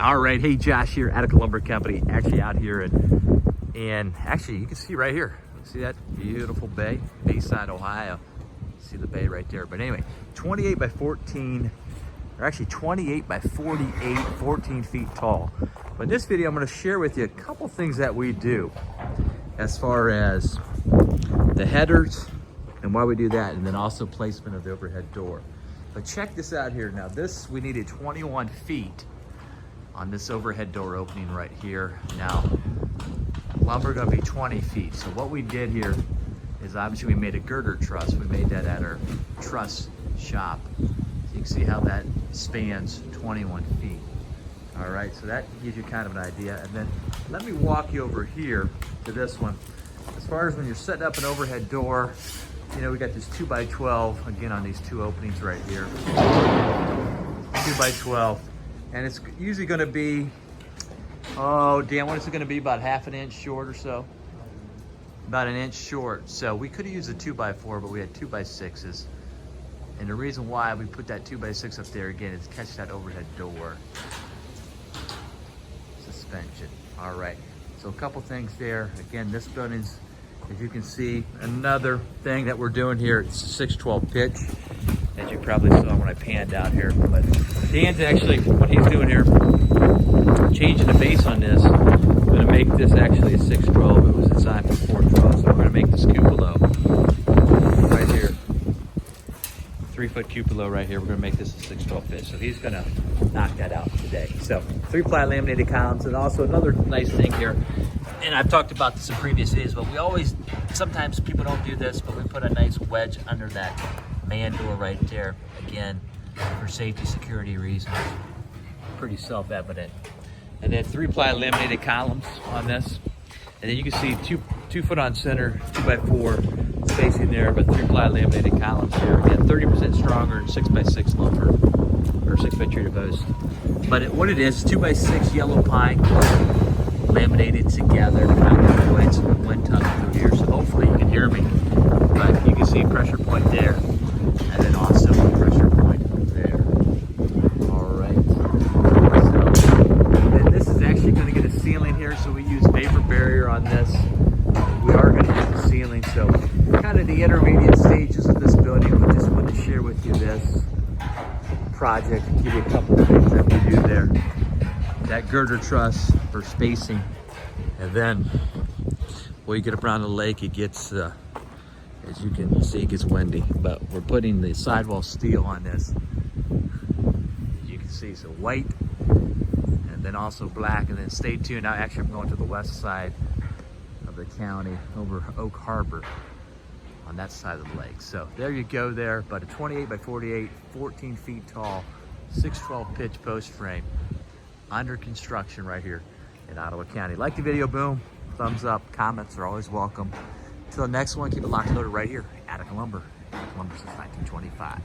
All right, hey, Josh here, Attica Lumber Company, actually out here and actually you can see right here, see that beautiful bay, Bayside, Ohio. See the bay right there. But anyway, 28 by 14, or actually 28 by 48, 14 feet tall. But in this video, I'm going to share with you a couple things that we do as far as the headers and why we do that, and then also placement of the overhead door. But check this out here. Now this, we needed 21 feet on this overhead door opening right here. Now, lumber gonna be 20 feet. So what we did here is obviously we made a girder truss. We made that at our truss shop. So you can see how that spans 21 feet. All right, so that gives you kind of an idea. And then let me walk you over here to this one. As far as when you're setting up an overhead door, you know, we got this 2x12, again, on these two openings right here. 2x12. And it's usually gonna be, oh, Dan, what is it gonna be? About half an inch short or so? About an inch short. So we could have used a 2x4, but we had 2x6s. And the reason why we put that 2x6 up there, again, is catch that overhead door suspension. All right, so a couple things there. Again, this building's, as you can see, another thing that we're doing here, it's a 612 pitch, as you probably saw when I panned out here. But Dan's actually, what he's doing here, changing the base on this. I'm gonna make this actually a 612. It was designed for 412, so we're gonna make this cupola right here. 3-foot cupola right here. We're gonna make this a 612 pitch. So he's gonna knock that out today. So 3-ply laminated columns, and also another nice thing here, and I've talked about this in previous days, but we always, sometimes people don't do this, but we put a nice wedge under that man door right there, again, for safety, security reasons. Pretty self-evident. And then 3-ply laminated columns on this. And then you can see two foot on center, 2x4 spacing there, but 3-ply laminated columns here. Again, 30% stronger than 6x6 lumber, or 6x treated post. But what it is, 2x6 yellow pine laminated together. Some wind tunnel through here, so hopefully you can hear me. But you can see pressure point there, and then also a pressure point there. All right. So then this is actually going to get a ceiling here, so we use vapor barrier on this. We are going to use the ceiling, so kind of the intermediate stages of this building. We just wanted to share with you this project and give you a couple of things that we do there. That girder truss for spacing, and then when you get up around the lake, it gets, as you can see, it gets windy. But we're putting the sidewall steel on this. As you can see, so white, and then also black, and then stay tuned. Now, actually, I'm going to the west side of the county, over Oak Harbor, on that side of the lake. So there you go there, but a 28 by 48, 14 feet tall, 612 pitch post frame, under construction right here in Ottawa County. Like the video, boom, thumbs up, comments are always welcome. Until the next one, keep it locked and loaded right here, Attica Lumber. Attica Lumber since 1925.